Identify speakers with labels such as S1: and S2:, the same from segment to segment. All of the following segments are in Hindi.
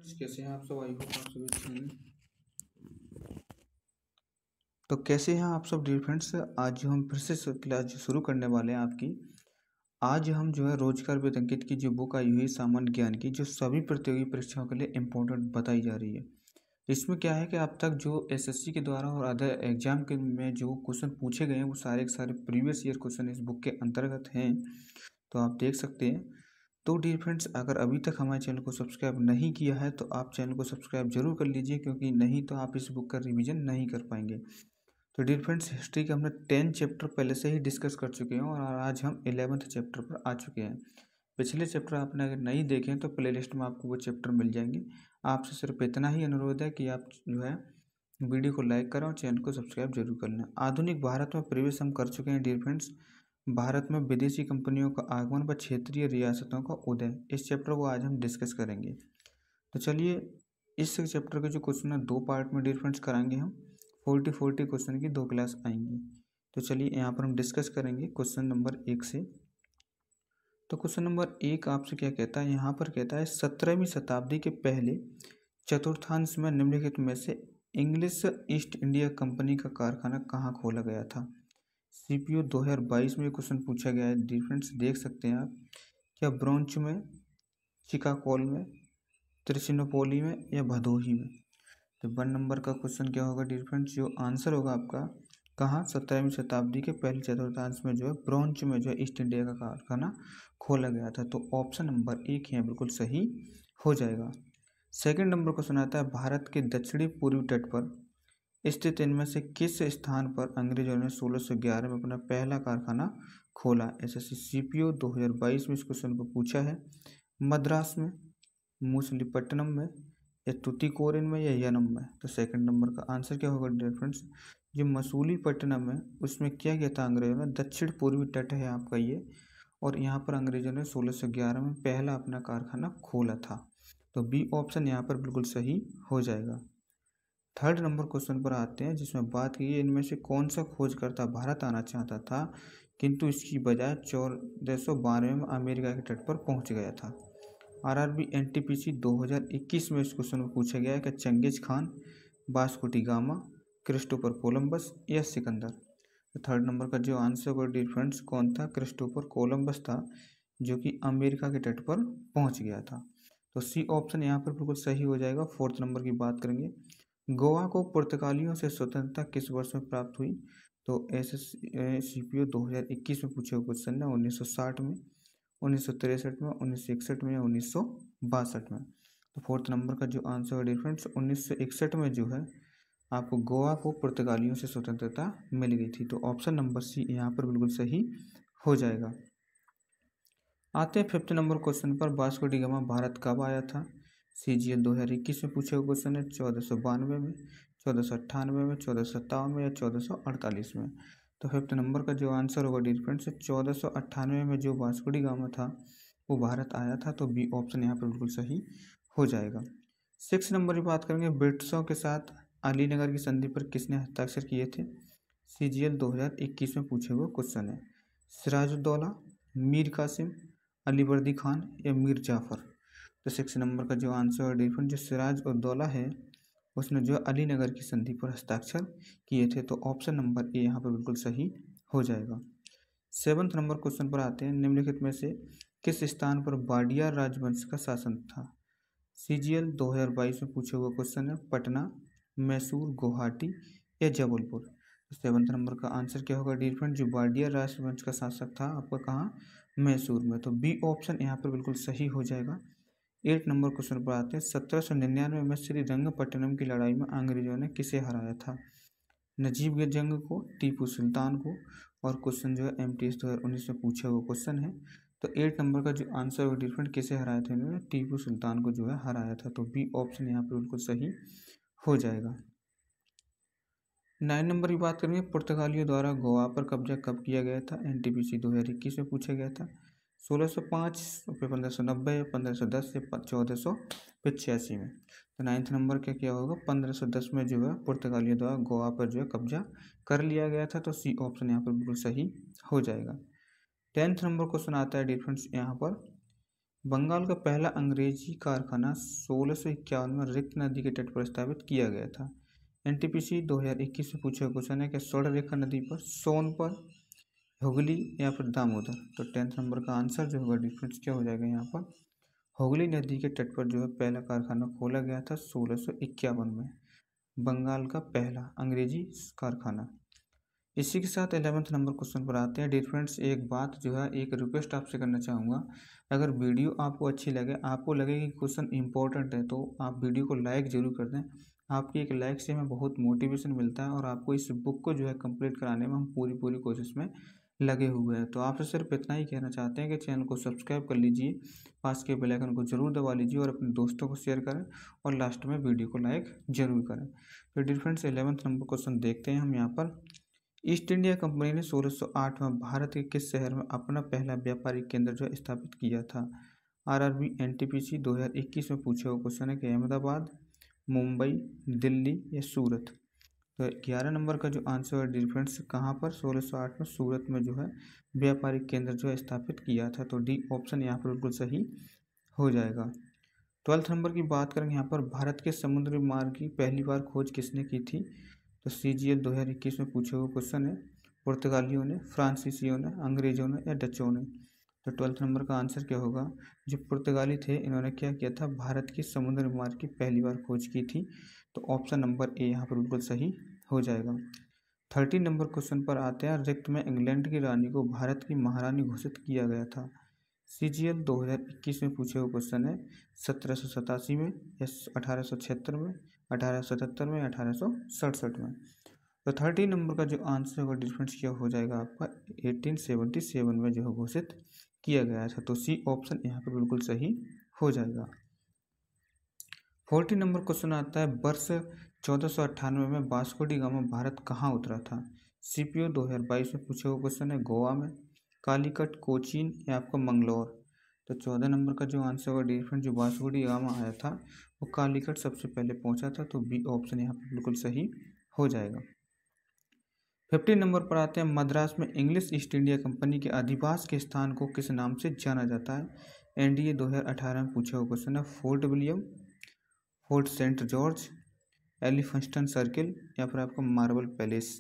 S1: फ्रेंड्स, कैसे हैं आप सब? आई होप आप सभी अच्छे हैं। तो कैसे हैं आप सब डियर फ्रेंड्स? आज जो हम फिर से क्लास शुरू करने वाले हैं आपकी। आज हम जो है रोजगार विद अंकित की जो बुक आई हुई है सामान्य ज्ञान की, जो सभी प्रतियोगी परीक्षाओं के लिए इम्पोर्टेंट बताई जा रही है। इसमें क्या है कि अब तक जो एसएससी के द्वारा और अदर एग्जाम के में जो क्वेश्चन पूछे गए हैं वो सारे के सारे प्रीवियस ईयर क्वेश्चन इस बुक के अंतर्गत हैं। तो आप देख सकते हैं। तो डियर फ्रेंड्स, अगर अभी तक हमारे चैनल को सब्सक्राइब नहीं किया है तो आप चैनल को सब्सक्राइब जरूर कर लीजिए, क्योंकि नहीं तो आप इस बुक का रिवीजन नहीं कर पाएंगे। तो डियर फ्रेंड्स, हिस्ट्री के हमने 10 चैप्टर पहले से ही डिस्कस कर चुके हैं और आज हम 11th चैप्टर पर आ चुके हैं। पिछले चैप्टर आपने अगर नहीं देखे हैं तो प्लेलिस्ट में आपको वो चैप्टर मिल जाएंगे। आपसे सिर्फ इतना ही अनुरोध है कि आप जो है वीडियो को लाइक करें और चैनल को सब्सक्राइब जरूर कर लें। आधुनिक भारत में प्रीवियस हम कर चुके हैं डियर फ्रेंड्स। भारत में विदेशी कंपनियों का आगमन व क्षेत्रीय रियासतों का उदय, इस चैप्टर को आज हम डिस्कस करेंगे। तो चलिए, इस चैप्टर के जो क्वेश्चन है दो पार्ट में डियर फ्रेंड्स कराएंगे हम। 40 क्वेश्चन की 2 क्लास आएंगी। तो चलिए यहाँ पर हम डिस्कस करेंगे क्वेश्चन नंबर 1 से। तो क्वेश्चन नंबर 1 आपसे क्या कहता है? यहाँ पर कहता है 17वीं शताब्दी के पहले चतुर्थांश में निम्नलिखित में से इंग्लिश ईस्ट इंडिया कंपनी का कारखाना कहाँ खोला गया था? सीपीओ 2022 में क्वेश्चन पूछा गया है डियर फ्रेंड्स, देख सकते हैं आप। क्या ब्रोंच में, चिकागोल में, त्रिचिनोपोली में या भदोही में? तो 1 नंबर का क्वेश्चन क्या होगा डियर फ्रेंड्स? जो आंसर होगा आपका, कहाँ 17वीं शताब्दी के पहले चतुर्थांश में जो है ब्रोंच में जो है ईस्ट इंडिया का कारखाना खोला गया था। तो ऑप्शन नंबर 1 यहाँ बिल्कुल सही हो जाएगा। सेकेंड नंबर क्वेश्चन आता है, भारत के दक्षिणी पूर्वी तट पर स्थित इनमें से किस स्थान पर अंग्रेजों ने 1611 में अपना पहला कारखाना खोला? एसएससी सीपीओ 2022 में इस क्वेश्चन को पूछा है। मद्रास में, मूसलीपट्टनम में, या तुतीकोरिन में या यनम में? तो सेकंड नंबर का आंसर क्या होगा डियर फ्रेंड्स? जो मसूलीपट्टनम है उसमें क्या किया था अंग्रेजों ने? दक्षिण पूर्वी तट है आपका ये, और यहाँ पर अंग्रेजों ने 1611 में पहला अपना कारखाना खोला था। तो बी ऑप्शन यहाँ पर बिल्कुल सही हो जाएगा। थर्ड नंबर क्वेश्चन पर आते हैं, जिसमें बात की इनमें से कौन सा खोजकर्ता भारत आना चाहता था किंतु इसकी बजाय 1492 में अमेरिका के तट पर पहुंच गया था? आरआरबी एनटीपीसी 2021 में इस क्वेश्चन को पूछा गया है कि Genghis Khan, Vasco da Gama, Christopher Columbus या सिकंदर? तो थर्ड नंबर का जो आंसर होगा डियर फ्रेंड्स कौन था? क्रिस्टोफर कोलंबस था, जो कि अमेरिका के तट पर पहुंच गया था। तो सी ऑप्शन यहाँ पर बिल्कुल सही हो जाएगा। फोर्थ नंबर की बात करेंगे, गोवा को पुर्तगालियों से स्वतंत्रता किस वर्ष में प्राप्त हुई? तो सीपीओ 2021 में पूछे हुए क्वेश्चन है 1960 में, 1963 में, 1961 में या 1962 में? तो फोर्थ नंबर का जो आंसर है डिफरेंस 1961 में जो है आपको गोवा को पुर्तगालियों से स्वतंत्रता मिल गई थी। तो ऑप्शन नंबर सी यहाँ पर बिल्कुल सही हो जाएगा। आते हैं फिफ्थ नंबर क्वेश्चन पर, वास्को डी गामा भारत कब आया था? सीजीएल 2021 में पूछे हुए क्वेश्चन है 1492 में, 1498 में, 1457 में या 1448 में? तो फिफ्थ नंबर का जो आंसर होगा डियर फ्रेंड्स 1498 में जो वास्को डी गामा था वो भारत आया था। तो बी ऑप्शन यहाँ पर बिल्कुल सही हो जाएगा। सिक्स नंबर की बात करेंगे, ब्रिटिशों के साथ अलीनगर की संधि पर किसने हस्ताक्षर किए थे? सीजीएल 2021 में पूछे हुए क्वेश्चन है। सिराजुद्दौला, मीर कासिम, अलीवर्दी खान या मीर जाफ़र? तो 6 नंबर का जो आंसर है डिफरेंट, जो सिराजुद्दौला है उसने जो अलीनगर की संधि पर हस्ताक्षर किए थे। तो ऑप्शन नंबर ए यहाँ पर बिल्कुल सही हो जाएगा। सेवंथ नंबर क्वेश्चन पर आते हैं, निम्नलिखित में से किस स्थान पर वाडिया राजवंश का शासन था? सीजीएल 2022 में पूछे हुए क्वेश्चन है, पटना, मैसूर, गुवाहाटी या जबलपुर? सेवंथ नंबर का आंसर क्या होगा डिफरेंट? जो वाडिया राजवंश का शासक था आपका कहाँ? मैसूर में। तो बी ऑप्शन यहाँ पर बिल्कुल सही हो जाएगा। 8 नंबर क्वेश्चन पर आते हैं, 1799 में श्री रंगपट्टनम की लड़ाई में अंग्रेजों ने किसे हराया था? नजीब जंग को, टीपू सुल्तान को? और क्वेश्चन जो है एमटीएस 2019 में पूछा हुआ क्वेश्चन है। तो 8 नंबर का जो आंसर है डिफरेंट, किसे हराया था इन्होंने? टीपू सुल्तान को जो है हराया था। तो बी ऑप्शन यहाँ पर बिल्कुल सही हो जाएगा। 9 नंबर की बात करेंगे, पुर्तगालियों द्वारा गोवा पर कब्जा कब किया गया था? एनटीपीसी 2021 में पूछा गया था। 1605, 1590, 1510 या 1485 में? तो 9th नंबर का क्या होगा? 1510 में जो है पुर्तगालियों द्वारा गोवा पर जो है कब्जा कर लिया गया था। तो सी ऑप्शन यहाँ पर बिल्कुल सही हो जाएगा। 10th नंबर क्वेश्चन आता है डिफरेंस यहाँ पर, बंगाल का पहला अंग्रेजी कारखाना 1651 में रिक्त नदी के तट पर स्थापित किया गया था। एनटीपीसी 2021 में पूछा क्वेश्चन है कि स्वर्णरेखा नदी पर सोनपर, हुगली या फिर दामोदर। तो 10th नंबर का आंसर जो होगा डिफरेंस क्या हो जाएगा यहाँ पर, हुगली नदी के तट पर जो है पहला कारखाना खोला गया था 1651 में, बंगाल का पहला अंग्रेजी कारखाना। इसी के साथ 11th नंबर क्वेश्चन पर आते हैं। डियर फ्रेंड्स, एक बात जो है, एक रिक्वेस्ट आपसे करना चाहूँगा, अगर वीडियो आपको अच्छी लगे, आपको लगे कि क्वेश्चन इंपॉर्टेंट है, तो आप वीडियो को लाइक जरूर कर दें। आपकी एक लाइक से हमें बहुत मोटिवेशन मिलता है और आपको इस बुक को जो है कंप्लीट कराने में हम पूरी कोशिश में लगे हुए हैं। तो आपसे सिर्फ इतना ही कहना चाहते हैं कि चैनल को सब्सक्राइब कर लीजिए, पास के बेल आइकन को जरूर दबा लीजिए और अपने दोस्तों को शेयर करें और लास्ट में वीडियो को लाइक जरूर करें। तो dear friends, 11th number question देखते हैं हम यहाँ पर। ईस्ट इंडिया कंपनी ने 1608 में भारत के किस शहर में अपना पहला व्यापारिक केंद्र जो है स्थापित किया था? आरआरबी एनटीपीसी 2021 में पूछा हुआ क्वेश्चन है कि अहमदाबाद, मुंबई, दिल्ली या सूरत। तो 11 नंबर का जो आंसर है डिफरेंस कहाँ पर, 1608 में सूरत में जो है व्यापारिक केंद्र जो है स्थापित किया था। तो डी ऑप्शन यहाँ पर बिल्कुल सही हो जाएगा। 12th नंबर की बात करेंगे यहाँ पर, भारत के समुद्री मार्ग की पहली बार खोज किसने की थी? तो CGL 2021 में पूछे हुए क्वेश्चन है। पुर्तगालियों ने, फ्रांसीसियों ने, अंग्रेजों ने या डचों ने। तो 12th नंबर का आंसर क्या होगा, जो पुर्तगाली थे इन्होंने क्या किया था, भारत की समुद्री मार्ग की पहली बार खोज की थी। तो ऑप्शन नंबर ए यहाँ पर बिल्कुल सही हो जाएगा। 13 नंबर क्वेश्चन पर आते हैं। रिक्त में इंग्लैंड की रानी को भारत की महारानी घोषित किया गया था। CGL 2021 में पूछे हुए क्वेश्चन है, 1787 में या 1876 में, 1877 में, 1867 में। तो 13 नंबर का जो आंसर होगा डिफरेंस क्या हो जाएगा आपका, 1877 में जो है घोषित किया गया था। तो सी ऑप्शन यहाँ पर बिल्कुल सही हो जाएगा। 14 नंबर क्वेश्चन आता है, वर्ष 1498 में वास्को डी गामा भारत कहाँ उतरा था? CPO 2022 में पूछे हुए क्वेश्चन है, गोवा में, कालीकट, कोचीन या आपका मंगलौर। तो 14 नंबर का जो आंसर होगा डिफरेंट, जो वास्को डी गामा आया था वो कालीकट सबसे पहले पहुंचा था। तो बी ऑप्शन यहाँ पर बिल्कुल सही हो जाएगा। 15 नंबर पर आते हैं। मद्रास में इंग्लिश ईस्ट इंडिया कंपनी के अधिवास के स्थान को किस नाम से जाना जाता है? NDA 2018 में पूछा हुआ क्वेश्चन है, Fort William, Fort Saint George, Elphinstone circle या फिर आपका मार्बल पैलेस।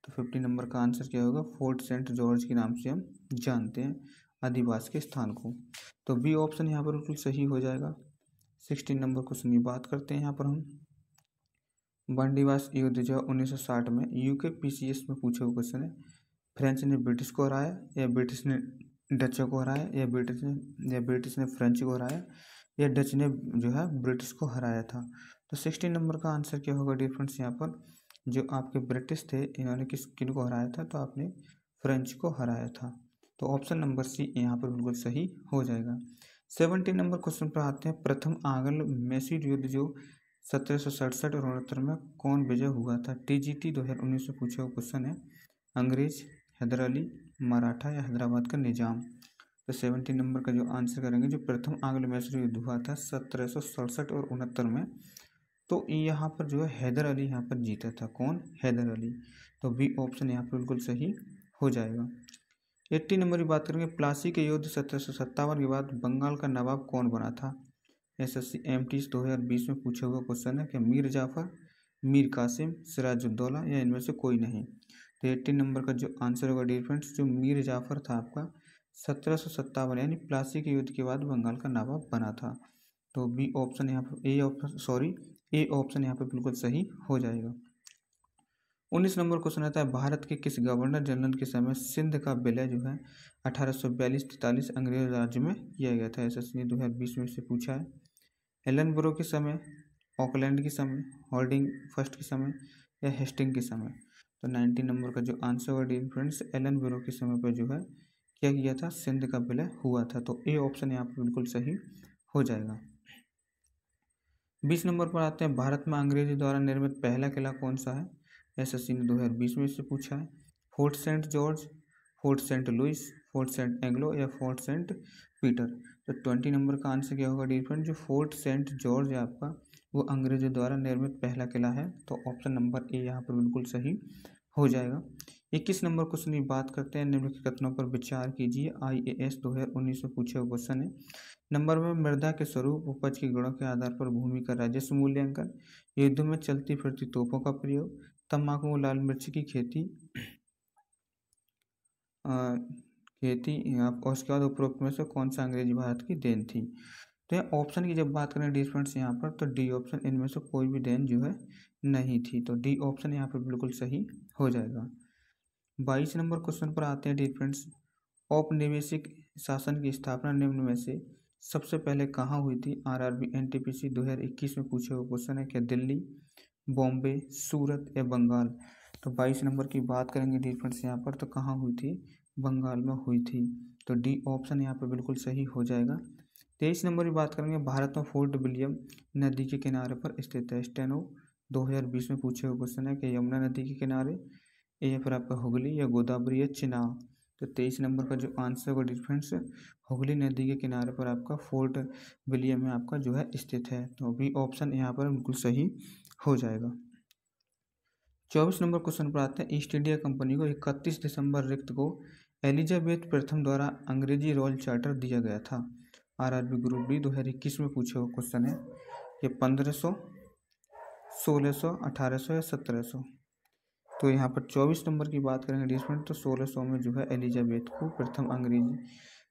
S1: तो 15 नंबर का आंसर क्या होगा, फोर्ट सेंट जॉर्ज के नाम से हम जानते हैं अधिवास के स्थान को। तो बी ऑप्शन यहाँ पर बिल्कुल सही हो जाएगा। 16 नंबर क्वेश्चन की बात करते हैं यहाँ पर हम। बंडीवास युद्ध जो 1960 में UK PCS में पूछे हुए क्वेश्चन है, फ्रेंच ने ब्रिटिश को हराया या ब्रिटिश ने डचों को हराया या ब्रिटिश ने फ्रेंच को हराया या डच ने जो है ब्रिटिश को हराया था? तो 16 नंबर का आंसर क्या होगा डिफरेंस यहाँ पर, जो आपके ब्रिटिश थे इन्होंने किन को हराया था? तो आपने फ्रेंच को हराया था। तो ऑप्शन नंबर सी यहाँ पर बिल्कुल सही हो जाएगा। 17 नंबर क्वेश्चन पर आते हैं। प्रथम आंग्ल मैसूर युद्ध जो 1767 और 69 में कौन विजय हुआ था? TGT 2019 में पूछा हुआ क्वेश्चन है, अंग्रेज, हैदर अली, मराठा या हैदराबाद का निजाम। तो 17 नंबर का जो आंसर करेंगे, जो प्रथम आंग्ल मैसूर युद्ध हुआ था 1767 और 69 में, तो यहाँ पर जो है हैदर अली यहाँ पर जीता था। कौन? हैदर अली। तो बी ऑप्शन यहाँ पर बिल्कुल सही हो जाएगा। 80 नंबर की बात करेंगे। प्लासी के युद्ध 1757 के बाद बंगाल का नवाब कौन बना था? SSC MT 2020 में पूछा हुआ क्वेश्चन है कि मीर जाफर, मीर कासिम, सिराजुद्दौला या इनमें से कोई नहीं। तो 80 नंबर का जो आंसर होगा डिफरेंस, जो मीर जाफर था आपका 1757 यानी प्लासी के युद्ध के बाद बंगाल का नवाब बना था। तो बी ऑप्शन यहाँ पर ए ऑप्शन यहाँ पर बिल्कुल सही हो जाएगा। 19 नंबर क्वेश्चन आता है, भारत के किस गवर्नर जनरल के समय सिंध का विलय जो है 1842-43 अंग्रेज राज्य में किया गया था? SSC ने 2020 में से पूछा है। एलन के समय, ऑकलैंड के समय, हॉर्डिंग फर्स्ट के समय या हेस्टिंग के समय? तो 19 नंबर का जो आंसर होगा डिफरेंस, एलन के समय पर जो है क्या किया था, सिंध का विलय हुआ था। तो ए ऑप्शन यहाँ पर बिल्कुल सही हो जाएगा। 20 नंबर पर आते हैं। भारत में अंग्रेजों द्वारा निर्मित पहला किला कौन सा है? SSC ने 2020 में से पूछा है। Fort Saint George, Fort Saint Louis, Fort Saint Anglo या फोर्ट सेंट पीटर। तो 20 नंबर का आंसर क्या होगा डिफरेंट, जो फोर्ट सेंट जॉर्ज है आपका वो अंग्रेजों द्वारा निर्मित पहला किला है। तो ऑप्शन नंबर ए यहाँ पर बिल्कुल सही हो जाएगा। 21 नंबर क्वेश्चन की बात करते हैं। निम्नलिखित कथनों पर विचार कीजिए। IAS 2019 में पूछे हुए क्वेश्चन है नंबर में मृदा के स्वरूप, उपज के गुणों के आधार पर भूमि का राजस्व मूल्यांकन, युद्धों में चलती फिरती तोपों का प्रयोग, तंबाकू और लाल मिर्च की खेती और उसके बाद उपरोक्त में से कौन सा अंग्रेजी भारत की देन थी। तो यहाँ ऑप्शन की जब बात करें डिफरेंस यहाँ पर, तो डी ऑप्शन, इनमें से कोई भी देन जो है नहीं थी, तो डी ऑप्शन यहाँ पर बिल्कुल सही हो जाएगा। 22 नंबर क्वेश्चन पर आते हैं डिफरेंस। औपनिवेशिक शासन की स्थापना निम्न में से सबसे पहले कहाँ हुई थी। आरआरबी एनटीपीसी 2021 में पूछे हुए क्वेश्चन है। क्या दिल्ली, बॉम्बे, सूरत या बंगाल। तो 22 नंबर की बात करेंगे डिफरेंस यहाँ पर, तो कहाँ हुई थी, बंगाल में हुई थी, तो डी ऑप्शन यहाँ पर बिल्कुल सही हो जाएगा। 23 नंबर की बात करेंगे। भारत में फोर्ट विलियम नदी के किनारे पर स्थित है। स्टेनो 2020 में पूछे हुए क्वेश्चन है कि यमुना नदी के किनारे, या फिर आपका हुगली या गोदावरी या चिनाब। तो 23 नंबर का जो आंसर होगा डिफरेंस, हुगली नदी के किनारे पर आपका फोर्ट विलियम में आपका जो है स्थित है, तो बी ऑप्शन यहाँ पर बिल्कुल सही हो जाएगा। 24 नंबर क्वेश्चन पर आते हैं। ईस्ट इंडिया कंपनी को 31 दिसंबर रिक्त को एलिजाबेथ प्रथम द्वारा अंग्रेजी रॉयल चार्टर दिया गया था। आरआरबी ग्रुप डी 2021 में पूछे हुए क्वेश्चन है। ये 1500, 1600, 1800 या 1700। तो यहाँ पर 24 नंबर की बात करेंगे डिफरेंट, तो 1600 में जो है एलिजाबेथ को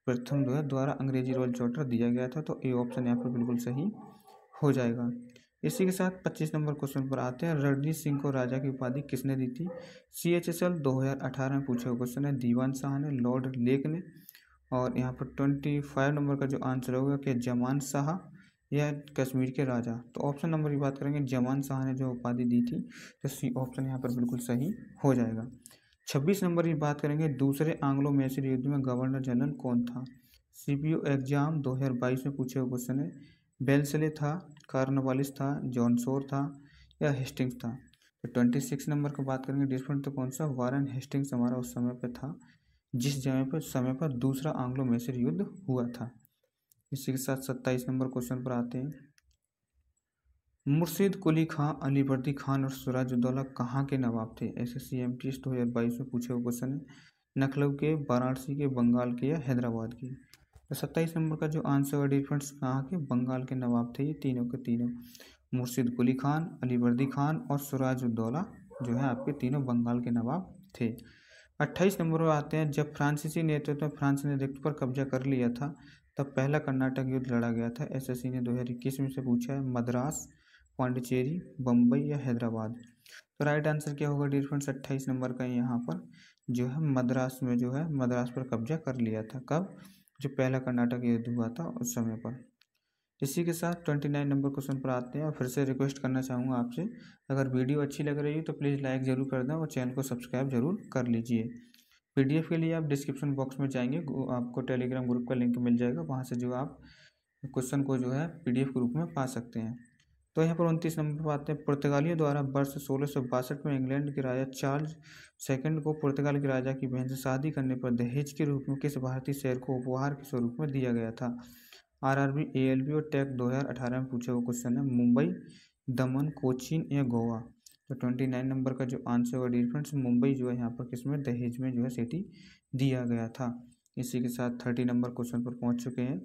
S1: प्रथम जो है द्वारा अंग्रेजी रॉयल चार्टर दिया गया था, तो ए ऑप्शन यहाँ पर बिल्कुल सही हो जाएगा। इसी के साथ 25 नंबर क्वेश्चन पर आते हैं। रणजीत सिंह को राजा की उपाधि किसने दी थी। CHSL 2018 में पूछे हुए क्वेश्चन है। दीवान शाह ने, लॉर्ड लेक ने, और यहाँ पर 25 नंबर का जो आंसर होगा कि जमान शाह या कश्मीर के राजा। तो ऑप्शन नंबर की बात करेंगे, जमान शाह ने जो उपाधि दी थी, तो सी ऑप्शन यहाँ पर बिल्कुल सही हो जाएगा। 26 नंबर की बात करेंगे। दूसरे एंग्लो मैसूर युद्ध में गवर्नर जनरल कौन था। CPU एग्जाम 2022 में पूछे हुए क्वेश्चन है। बेल्सले था, कॉर्नवालिस था, जॉनसोर था या हेस्टिंग्स था। तो 26 नंबर की बात करेंगे डिफरेंट, तो कौन सा, वारेन हेस्टिंग्स हमारा उस समय पर था, जिस समय पर दूसरा एंग्लो मैसूर युद्ध हुआ था। इसी के साथ 27 नंबर क्वेश्चन पर आते हैं। मुर्शीद कुली खां, अली वर्दी खान और सिराजुद्दौला कहाँ के नवाब थे। SSC MTS 2022 में पूछे हुए क्वेश्चन है। लखनऊ के, वाराणसी के, बंगाल के या हैदराबाद के। तो 27 नंबर का जो आंसर है डिफरेंस, कहाँ के, बंगाल के नवाब थे ये तीनों के तीनों। मुर्शीद कुली खान, अली वर्दी खान और सिराजुद्दौला जो है आपके तीनों बंगाल के नवाब थे। 28 नंबर पर आते हैं। जब फ्रांसीसी नेतृत्व में फ्रांस ने रिक्त पर कब्जा कर लिया था, तब पहला कर्नाटक युद्ध लड़ा गया था। SSC ने 2021 में से पूछा है। मद्रास, पांडिचेरी, बम्बई या हैदराबाद। तो राइट आंसर क्या होगा डिफरेंस, 28 नंबर का यहाँ पर जो है मद्रास में जो है मद्रास पर कब्जा कर लिया था। कब, जो पहला कर्नाटक युद्ध हुआ था उस समय पर। इसी के साथ 29 नंबर क्वेश्चन पर आते हैं। और फिर से रिक्वेस्ट करना चाहूँगा आपसे, अगर वीडियो अच्छी लग रही है तो प्लीज़ लाइक ज़रूर कर दें और चैनल को सब्सक्राइब जरूर कर लीजिए। PDF के लिए आप डिस्क्रिप्शन बॉक्स में जाएंगे, आपको टेलीग्राम ग्रुप का लिंक मिल जाएगा, वहाँ से जो आप क्वेश्चन को जो है PDF के रूप में पा सकते हैं। तो यहाँ पर 29 नंबर पर आते हैं। पुर्तगालियों द्वारा वर्ष 1662 में इंग्लैंड के राजा चार्ल्स II को पुर्तगाल के राजा की बहन से शादी करने पर दहेज के रूप में किस भारतीय शहर को उपहार के स्वरूप में दिया गया था। आरआरबी, ALB और टेक 2018 में पूछे हुए क्वेश्चन है। मुंबई, दमन, कोचीन या गोवा। तो 29 नंबर का जो आंसर होगा डिफरेंस, मुंबई जो है यहाँ पर किसमें, दहेज में जो है सिटी दिया गया था। इसी के साथ 30 नंबर क्वेश्चन पर पहुँच चुके हैं।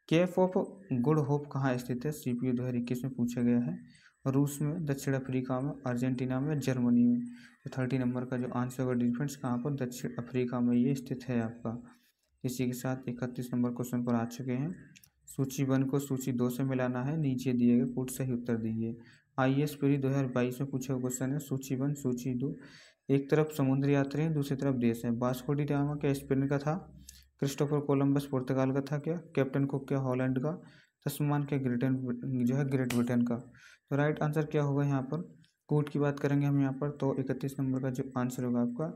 S1: केप ऑफ गुड होप कहाँ स्थित है। CPU 2021 में पूछा गया है। रूस में, दक्षिण अफ्रीका में, अर्जेंटीना में, जर्मनी में। तो 30 नंबर का जो आंसर होगा डिफरेंस, कहाँ पर, दक्षिण अफ्रीका में ये स्थित है आपका। इसी के साथ 31 नंबर क्वेश्चन पर आ चुके हैं। सूची 1 को सूची 2 से मिलाना है, नीचे दिए गए कोड सही उत्तर दीजिए। IAS प्री 2022 में पूछा क्वेश्चन है। सूची 1, सूची 2, एक तरफ समुद्र यात्री हैं, दूसरी तरफ देश है। वास्को डी गामा क्या स्पेन का था। क्रिस्टोफर कोलंबस पुर्तगाल का था क्या। कैप्टन कुक क्या हॉलैंड का। तस्मान क्या ग्रेट ब्रिटेन का। तो राइट आंसर क्या होगा यहाँ पर, कोड की बात करेंगे हम यहाँ पर, तो 31 नंबर का जो आंसर होगा आपका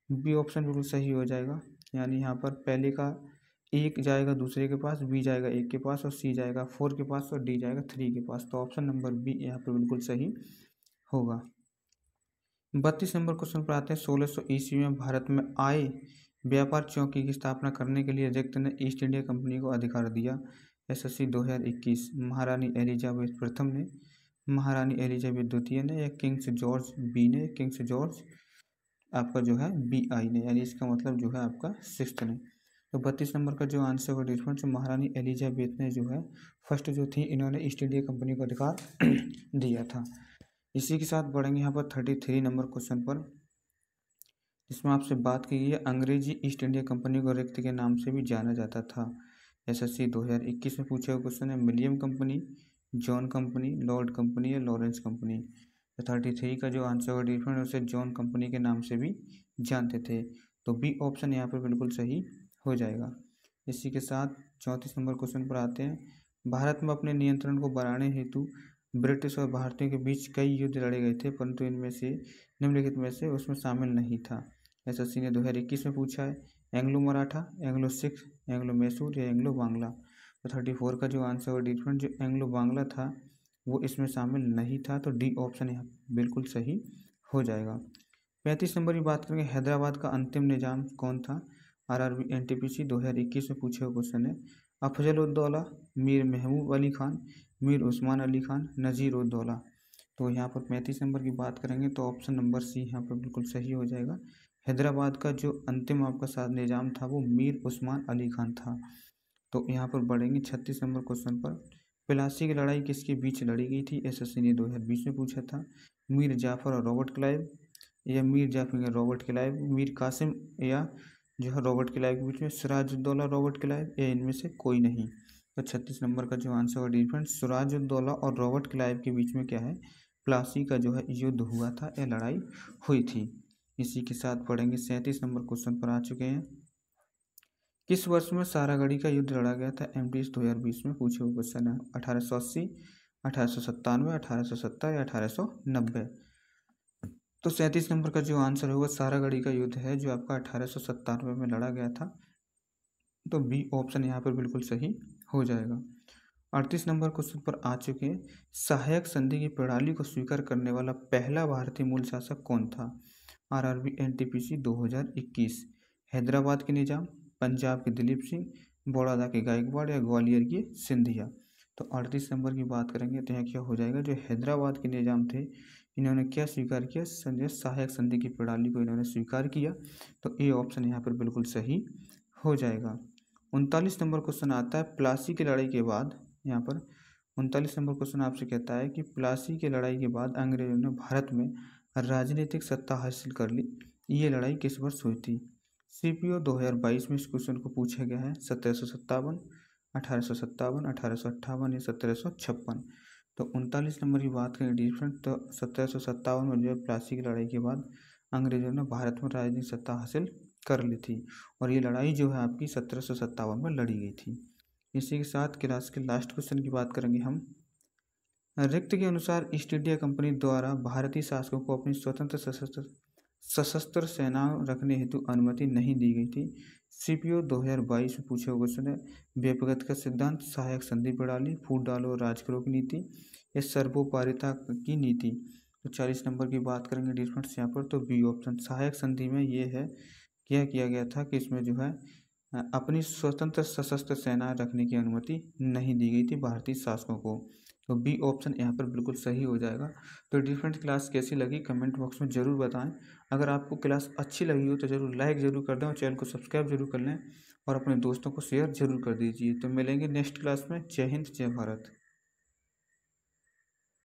S1: बी ऑप्शन बिल्कुल सही हो जाएगा। यानी यहाँ पर पहले का एक जाएगा दूसरे के पास, बी जाएगा एक के पास, और सी जाएगा 4 के पास, और डी जाएगा 3 के पास। तो ऑप्शन नंबर बी यहाँ पर बिल्कुल सही होगा। 32 नंबर क्वेश्चन पर आते हैं। 1600 ईस्वी में भारत में आय व्यापार चौकी की स्थापना करने के लिए रिक्त ने ईस्ट इंडिया कंपनी को अधिकार दिया। SSC 2021। महारानी एलिजाबेथ प्रथम ने, महारानी एलिजाबेथ द्वितीय ने, या किंग्स जॉर्ज बी ने, किंग्स जॉर्ज आपका जो है BI ने, यानी इसका मतलब जो है आपका 6th ने। तो 32 नंबर का जो आंसर होगा डिफरेंस, महारानी एलिजाबेथ ने जो है फर्स्ट जो थी, इन्होंने ईस्ट इंडिया कंपनी को अधिकार दिया था। इसी के साथ बढ़ेंगे यहाँ पर 33 नंबर क्वेश्चन पर, जिसमें आपसे बात की गई है अंग्रेजी ईस्ट इंडिया कंपनी को रिक्त के नाम से भी जाना जाता था। एसएससी 2021 में पूछा हुआ क्वेश्चन है, William company, John company, Lord company या लॉरेंस कंपनी। तो 33 का जो आंसर होगा डिफरेंट, उसे जॉन कंपनी के नाम से भी जानते थे। तो बी ऑप्शन यहाँ पर बिल्कुल सही हो जाएगा। इसी के साथ 34 नंबर क्वेश्चन पर आते हैं। भारत में अपने नियंत्रण को बढ़ाने हेतु ब्रिटिश और भारतीयों के बीच कई युद्ध लड़े गए थे, परंतु इनमें से निम्नलिखित में से उसमें शामिल नहीं था। एसएससी ने 2021 में पूछा है, Anglo Maratha, Anglo Sikh, Anglo Mysore या एंग्लो बांग्ला। तो 34 का जो आंसर होगा डिफरेंट, जो एंग्लो बांग्ला था वो इसमें शामिल नहीं था। तो डी ऑप्शन यहाँ बिल्कुल सही हो जाएगा। 35 नंबर की बात करेंगे, हैदराबाद का अंतिम निजाम कौन था। आरआरबी एनटीपीसी 2021 में पूछे हुए क्वेश्चन है, अफजल उद दौला, मीर महमूद अली खान, मीर उस्मान अली खान, नज़ीर उद दौला। तो यहाँ पर 35 नंबर की बात करेंगे तो ऑप्शन नंबर सी यहाँ पर बिल्कुल सही हो जाएगा। हैदराबाद का जो अंतिम आपका साथ निजाम था वो मीर उस्मान अली खान था। तो यहाँ पर बढ़ेंगे 36 नंबर क्वेश्चन पर, प्लासी की लड़ाई किसके बीच लड़ी गई थी। एसएससी ने 2020 में पूछा था, मीर जाफर और रॉबर्ट क्लाइव, या मीर जाफर या रॉबर्ट क्लाइव, मीर कासिम या जो है रॉबर्ट क्लाइव के बीच में, सिराजुद्दौला रॉबर्ट क्लाइव, या इनमें से कोई नहीं। तो 36 नंबर का जो आंसर होगा डिफरेंट, सिराजुद्दौला और रॉबर्ट क्लाइव के बीच में क्या है, प्लासी का जो है युद्ध हुआ था या लड़ाई हुई थी। इसी के साथ पढ़ेंगे 37 नंबर क्वेश्चन पर आ चुके हैं, किस वर्ष में सारागढ़ी का युद्ध लड़ा गया था। एमटीएस 2020 में पूछे हुए क्वेश्चन है, 1880, 1897, 1870 या 1890। तो 37 नंबर का जो आंसर होगा, सारागढ़ी का युद्ध है जो आपका 1897 में लड़ा गया था। तो बी ऑप्शन यहाँ पर बिल्कुल सही हो जाएगा। 38 नंबर क्वेश्चन पर आ चुके हैं, सहायक संधि की प्रणाली को स्वीकार करने वाला पहला भारतीय मूल शासक कौन था। आरआरबी एनटीपीसी 2021, हैदराबाद के निजाम, पंजाब के दिलीप सिंह, बड़ौदा के गायकवाड़ या ग्वालियर के सिंधिया। तो 38 नंबर की बात करेंगे तो यहाँ क्या हो जाएगा, जो हैदराबाद के निजाम थे इन्होंने क्या स्वीकार किया, सहायक संधि की प्रणाली को इन्होंने स्वीकार किया। तो ए ऑप्शन यहाँ पर बिल्कुल सही हो जाएगा। 39 नंबर क्वेश्चन आता है, प्लासी की लड़ाई के बाद, यहाँ पर 39 नंबर क्वेश्चन आपसे कहता है कि प्लासी की लड़ाई के बाद अंग्रेजों ने भारत में राजनीतिक सत्ता हासिल कर ली, ये लड़ाई किस वर्ष हुई थी। सीपीओ 2022 में इस क्वेश्चन को पूछा गया है, 1757, 1857, 1858 या 1756। तो 39 नंबर की बात करें डिफरेंट, तो 1757 में जो है प्लासी की लड़ाई के बाद अंग्रेजों ने भारत में राजनीतिक सत्ता हासिल कर ली थी, और ये लड़ाई जो है आपकी 1757 में लड़ी गई थी। इसी के साथ क्लास के लास्ट क्वेश्चन की बात करेंगे हम, रिक्त के अनुसार ईस्ट इंडिया कंपनी द्वारा भारतीय शासकों को अपनी स्वतंत्र सशस्त्र सेनाओं रखने हेतु अनुमति नहीं दी गई थी। सीपीओ 2022 में पूछे हुए क्वेश्चन है, व्यक्तिगत का सिद्धांत, सहायक संधि प्रणाली, फूट डालो राज करो की नीति, या सर्वोपरिता की नीति। तो 40 नंबर की बात करेंगे डिफरेंस यहाँ पर, तो बी ऑप्शन, सहायक संधि में ये है, क्या किया गया था कि इसमें जो है अपनी स्वतंत्र सशस्त्र सेना रखने की अनुमति नहीं दी गई थी भारतीय शासकों को। तो बी ऑप्शन यहाँ पर बिल्कुल सही हो जाएगा। तो डिफरेंट क्लास कैसी लगी कमेंट बॉक्स में ज़रूर बताएं। अगर आपको क्लास अच्छी लगी हो तो ज़रूर लाइक ज़रूर कर दें और चैनल को सब्सक्राइब जरूर कर लें और अपने दोस्तों को शेयर जरूर कर दीजिए। तो मिलेंगे नेक्स्ट क्लास में। जय हिंद, जय भारत।